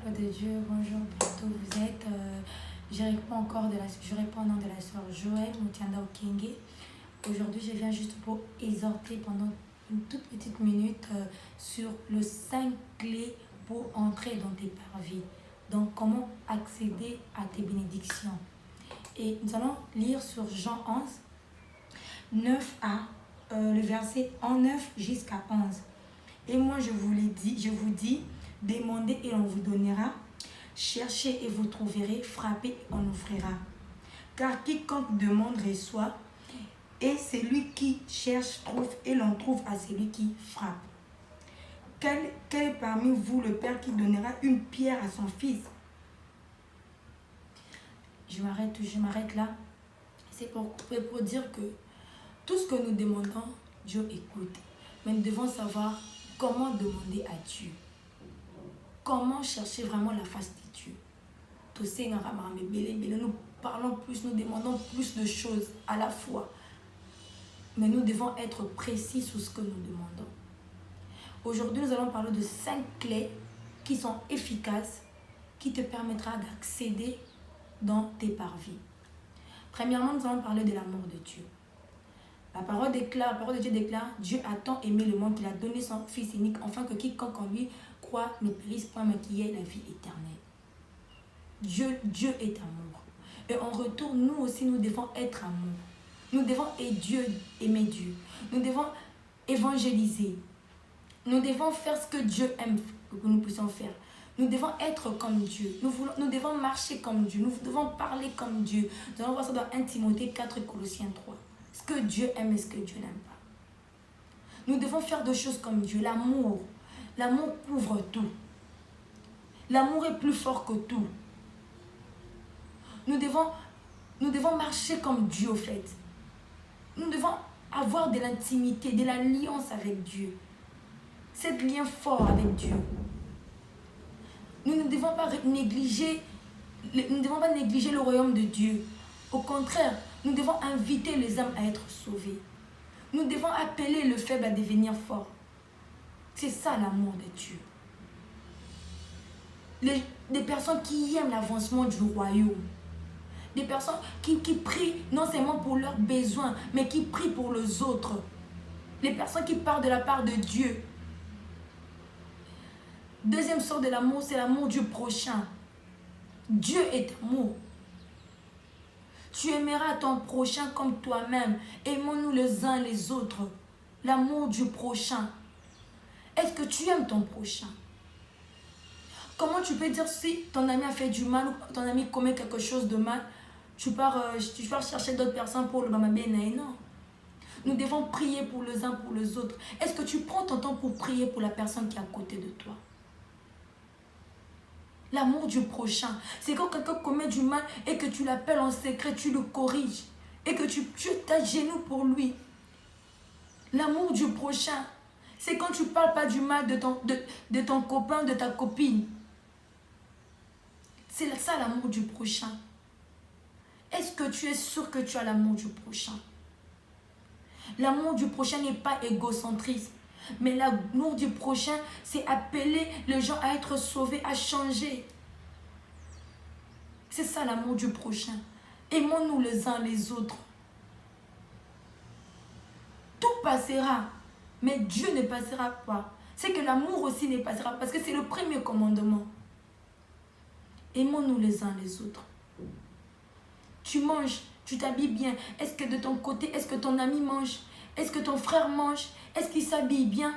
peuple de Dieu, bonjour, bientôt vous êtes. Je réponds au nom de la sœur Joël Moutianda Okenge. Aujourd'hui, je viens juste pour exhorter pendant une toute petite minute sur le 5 clés pour entrer dans tes parvis. Donc, comment accéder à tes bénédictions. Et nous allons lire sur Jean 11, 9 à le verset 9 jusqu'à 11. Et moi, je vous dis, demandez et on vous donnera, cherchez et vous trouverez, frappez et on ouvrira. Car quiconque demande reçoit, et celui qui cherche trouve, et l'on trouve à celui qui frappe. Quel est parmi vous le père qui donnera une pierre à son fils? Je m'arrête là. C'est pour dire que tout ce que nous demandons, Dieu écoute. Mais nous devons savoir comment demander à Dieu. Comment chercher vraiment la face de Dieu. Nous parlons plus, nous demandons plus de choses à la fois. Mais nous devons être précis sur ce que nous demandons. Aujourd'hui, nous allons parler de 5 clés qui sont efficaces, qui te permettra d'accéder dans tes parvis. Premièrement, nous allons parler de l'amour de Dieu. La parole de Dieu déclare: Dieu a tant aimé le monde qu'il a donné son Fils unique, afin que quiconque en lui croit ne périsse point, mais qu'il y ait la vie éternelle. Dieu est amour. Et en retour, nous aussi, nous devons être amour. Nous devons aimer Dieu. Nous devons évangéliser. Nous devons faire ce que Dieu aime que nous puissions faire. Nous devons être comme Dieu. Nous devons marcher comme Dieu. Nous devons parler comme Dieu. Nous allons voir ça dans 1 Timothée 4 et Colossiens 3. Ce que Dieu aime et ce que Dieu n'aime pas. Nous devons faire des choses comme Dieu. L'amour. L'amour couvre tout. L'amour est plus fort que tout. Nous devons marcher comme Dieu, au fait. Nous devons avoir de l'intimité, de l'alliance avec Dieu. Cet lien fort avec Dieu. Nous ne devons pas négliger le royaume de Dieu. Au contraire, nous devons inviter les âmes à être sauvées. Nous devons appeler le faible à devenir fort. C'est ça l'amour de Dieu. Des personnes qui aiment l'avancement du royaume. Des personnes qui prient non seulement pour leurs besoins, mais qui prient pour les autres. Les personnes qui parlent de la part de Dieu. Deuxième sorte de l'amour, c'est l'amour du prochain. Dieu est amour. Tu aimeras ton prochain comme toi-même. Aimons-nous les uns les autres. L'amour du prochain. Est-ce que tu aimes ton prochain? Comment tu peux dire si ton ami a fait du mal ou ton ami commet quelque chose de mal, tu pars chercher d'autres personnes pour le mamabénaï? Non. Nous devons prier pour les uns pour les autres. Est-ce que tu prends ton temps pour prier pour la personne qui est à côté de toi? L'amour du prochain, c'est quand quelqu'un commet du mal et que tu l'appelles en secret, tu le corriges et que tu t'agenouilles pour lui. L'amour du prochain, c'est quand tu ne parles pas du mal de ton copain, de ta copine. C'est ça l'amour du prochain. Est-ce que tu es sûr que tu as l'amour du prochain? L'amour du prochain n'est pas égocentrisme. Mais l'amour du prochain, c'est appeler les gens à être sauvés, à changer. C'est ça l'amour du prochain. Aimons-nous les uns les autres. Tout passera, mais Dieu ne passera pas. C'est que l'amour aussi ne passera pas, parce que c'est le premier commandement. Aimons-nous les uns les autres. Tu manges, tu t'habilles bien. Est-ce que de ton côté, est-ce que ton ami mange? Est-ce que ton frère mange? Est-ce qu'il s'habille bien?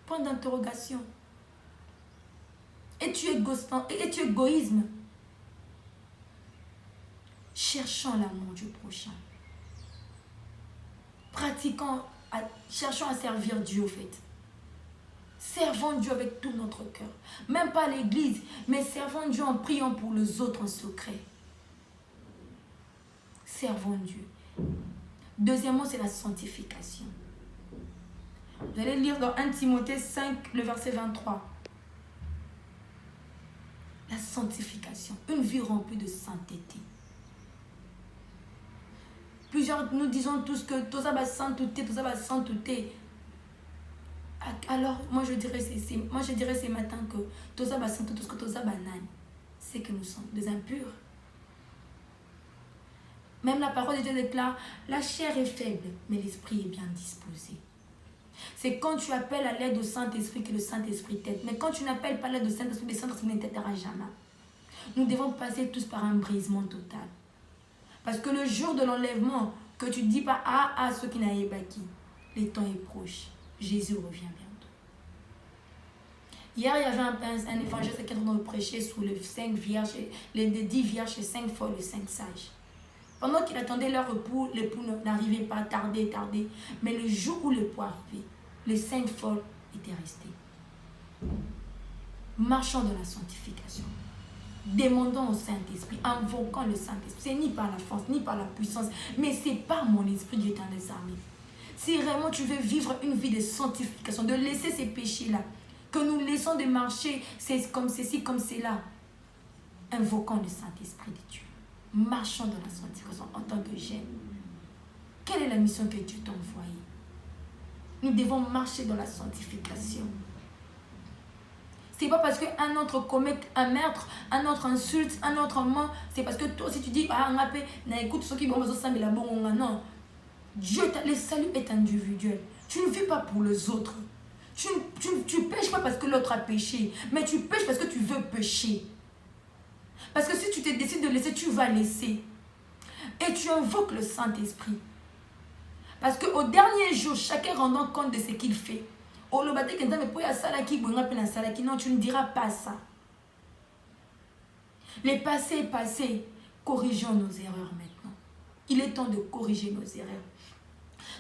Point d'interrogation. Es-tu égoïsme? Cherchons l'amour du prochain. Cherchons à servir Dieu, au fait. Servons Dieu avec tout notre cœur. Même pas l'église, mais servons Dieu en priant pour les autres en secret. Servons Dieu. Deuxièmement, c'est la sanctification. Vous allez lire dans 1 Timothée 5, le verset 23. La sanctification, une vie remplie de sainteté. Nous disons tous que tout ça va sainteté. Alors, moi je dirais ce matin que tout ça, c'est que nous sommes des impurs. Même la parole de Dieu déclare, la chair est faible, mais l'esprit est bien disposé. C'est quand tu appelles à l'aide au Saint-Esprit que le Saint-Esprit t'aide. Mais quand tu n'appelles pas l'aide au Saint-Esprit, le Saint-Esprit ne t'aidera jamais. Nous devons passer tous par un brisement total. Parce que le jour de l'enlèvement, que tu ne dis pas à ceux qui n'avaient pas qui, le temps est proche. Jésus revient bientôt. Hier, il y avait un évangile qui nous prêchait sur les 5 vierges, les 10 vierges, les 5 folles, les 5 sages. Pendant qu'il attendait leur époux, l'époux n'arrivait pas, tardait. Mais le jour où l'époux arrivait, les 5 folles étaient restées. Marchons dans la sanctification. Demandons au Saint-Esprit, invoquons le Saint-Esprit. C'est ni par la force, ni par la puissance, mais c'est par mon esprit Dieu dans les armées. Si vraiment tu veux vivre une vie de sanctification, de laisser ces péchés-là, que nous laissons de marcher, c'est comme ceci, comme cela, invoquons le Saint-Esprit de Dieu. Marchons dans la sanctification en tant que jeunes. Quelle est la mission que Dieu t'a envoyée? Nous devons marcher dans la sanctification. C'est pas parce qu'un autre commet un meurtre, un autre insulte, un autre ment, c'est parce que toi aussi tu dis, écoute ceux qui vont me la bonne. Non. Dieu, le salut est individuel. Tu ne vis pas pour les autres. Tu pêches pas parce que l'autre a péché, mais tu pêches parce que tu veux pécher. Parce que si tu te décides de laisser, tu vas laisser. Et tu invoques le Saint-Esprit. Parce qu'au dernier jour, chacun rendant compte de ce qu'il fait. Non, tu ne diras pas ça. Le passé est passé. Corrigeons nos erreurs maintenant. Il est temps de corriger nos erreurs.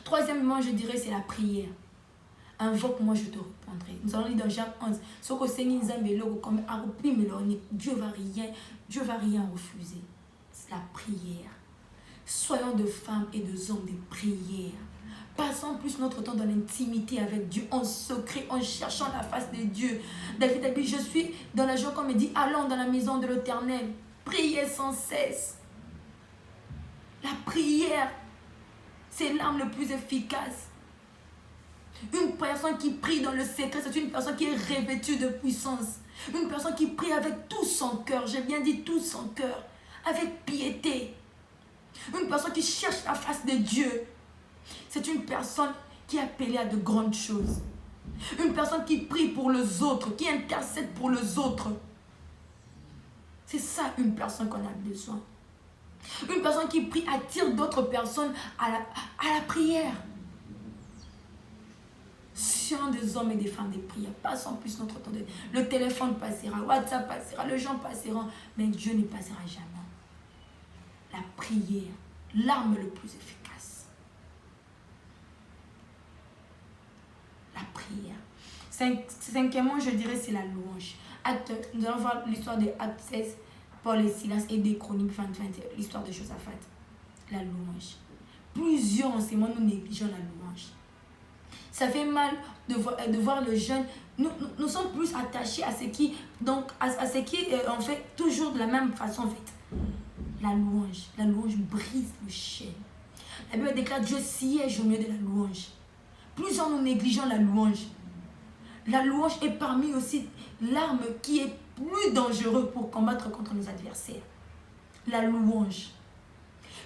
Troisièmement, je dirais, c'est la prière. Invoque-moi, je te répondrai. Nous allons lire dans Jacques 11. Dieu va rien refuser. C'est la prière. Soyons de femmes et de hommes de prière. Passons plus notre temps dans l'intimité avec Dieu, en secret, en cherchant la face de Dieu. David a dit, je suis dans la joie, comme il dit, allons dans la maison de l'Éternel. Priez sans cesse. La prière, c'est l'arme le plus efficace. Une personne qui prie dans le secret, c'est une personne qui est revêtue de puissance. Une personne qui prie avec tout son cœur, j'ai bien dit tout son cœur, avec piété. Une personne qui cherche la face de Dieu. C'est une personne qui est appelée à de grandes choses. Une personne qui prie pour les autres, qui intercède pour les autres. C'est ça une personne qu'on a besoin. Une personne qui prie attire d'autres personnes à la prière. Soyons des hommes et des femmes de prière. Passons plus notre temps. Le téléphone passera, WhatsApp passera, les gens passeront, mais Dieu ne passera jamais. La prière, l'arme le plus efficace. La prière. Cinquièmement, je dirais, c'est la louange. Nous allons voir l'histoire de Actes 16, Paul et Silas, et des Chroniques 20, l'histoire de Josaphat. La louange. Plusieurs enseignements, nous négligeons la louange. Ça fait mal de voir le jeune. Nous sommes plus attachés à ce qui, donc, à ce qui on fait toujours de la même façon. En fait. La louange brise le chêne. La Bible déclare Dieu siège au milieu de la louange. Plusieurs nous négligeons la louange. La louange est parmi aussi l'arme qui est plus dangereuse pour combattre contre nos adversaires. La louange.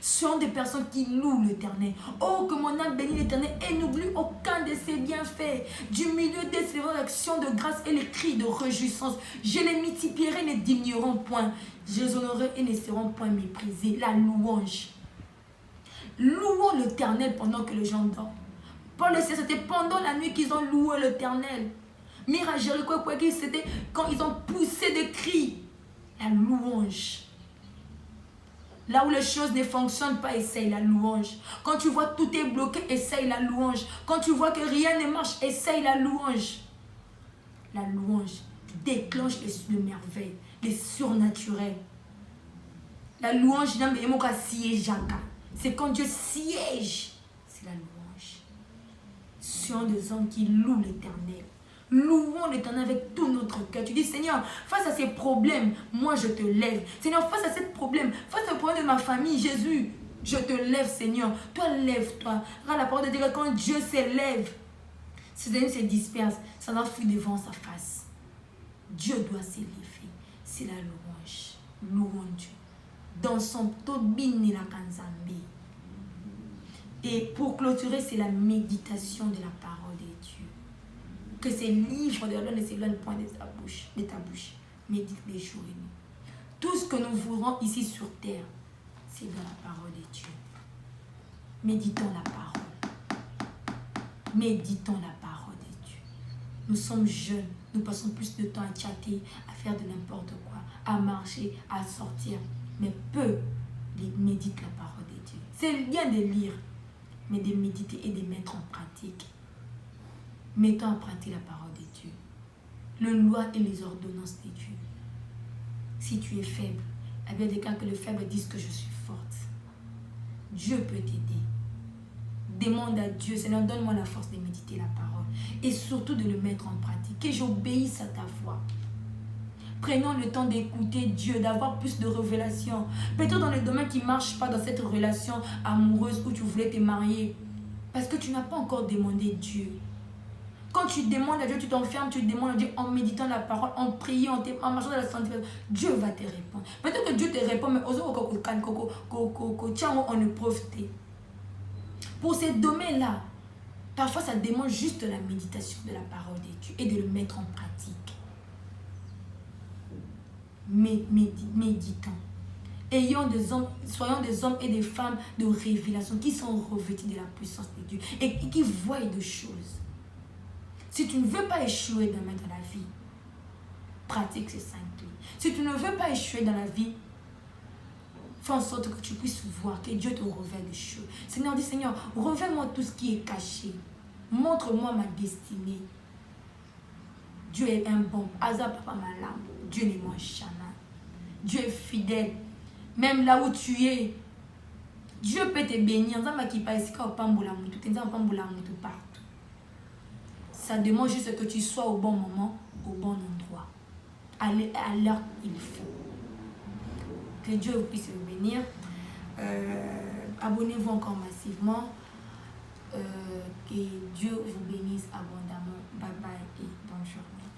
Ce sont des personnes qui louent l'Éternel. Oh, que mon âme bénit l'Éternel et n'oublie aucun de ses bienfaits. Du milieu de ses actions de grâce et les cris de réjouissance, je les multiplierai et ne diminueront point. Je les honorerai et ne seront point méprisés. La louange. Louons l'Éternel pendant que les gens dorment. Paul et Silas, c'était pendant la nuit qu'ils ont loué l'Éternel. C'était quand ils ont poussé des cris. La louange. Là où les choses ne fonctionnent pas, essaye la louange. Quand tu vois tout est bloqué, essaye la louange. Quand tu vois que rien ne marche, essaye la louange. La louange déclenche les merveilles, les surnaturels. La louange, c'est quand Dieu siège. C'est la louange. Ce sont des hommes qui louent l'Éternel. Louons l'Éternel avec tout notre cœur. Tu dis, Seigneur, face à ces problèmes, moi je te lève. Seigneur, face à ces problèmes, face au problème de ma famille, Jésus, je te lève, Seigneur. Toi, lève-toi. Regarde la parole de Dieu, quand Dieu s'élève, Ses ennemis se dispersent, ça va fuir devant sa face. Dieu doit s'élever. C'est la louange. Louons Dieu. Dans son tobini la kanzambe. Et pour clôturer, c'est la méditation de la parole de Dieu. Que ces livres de l'homme ne s'éloignent point de ta bouche. Médite les jours et nuits. Tout ce que nous voudrons ici sur terre, c'est dans la parole de Dieu. Méditons la parole. Méditons la parole de Dieu. Nous sommes jeunes. Nous passons plus de temps à chatter, à faire de n'importe quoi, à marcher, à sortir. Mais peu méditent la parole de Dieu. C'est bien de lire, mais de méditer et de mettre en pratique. Mettons en pratique la parole de Dieu. Les lois et les ordonnances de Dieu. Si tu es faible, il y a bien des cas que le faible dise que je suis forte. Dieu peut t'aider. Demande à Dieu, Seigneur, donne-moi la force de méditer la parole. Et surtout de le mettre en pratique. Que j'obéisse à ta voix. Prenons le temps d'écouter Dieu, d'avoir plus de révélations. Peut-être dans les domaines qui ne marchent pas dans cette relation amoureuse où tu voulais te marier. Parce que tu n'as pas encore demandé Dieu. Quand tu demandes à Dieu, tu t'enfermes, tu demandes à Dieu en méditant la parole, en priant, en marchant dans la sanctification. Dieu va te répondre. Peut-être que Dieu te répond, mais on épreuve. Pour ces domaines-là, parfois ça demande juste la méditation de la parole de Dieu et de le mettre en pratique. Méditons. Soyons des hommes et des femmes de révélation qui sont revêtus de la puissance de Dieu et qui voient des choses. Si tu ne veux pas échouer demain dans la vie, pratique ces 5 clés. Si tu ne veux pas échouer dans la vie, fais en sorte que tu puisses voir que Dieu te révèle des choses. Seigneur, dis Seigneur, révèle-moi tout ce qui est caché. Montre-moi ma destinée. Dieu est un bon. Azar papa ma lampe. Dieu n'est moins chaman. Dieu est fidèle. Même là où tu es, Dieu peut te bénir. Partout. Ça demande juste que tu sois au bon moment, au bon endroit. À l'heure qu'il faut. Que Dieu puisse vous bénir. Abonnez-vous encore massivement. Que Dieu vous bénisse abondamment. Bye bye et bonne journée.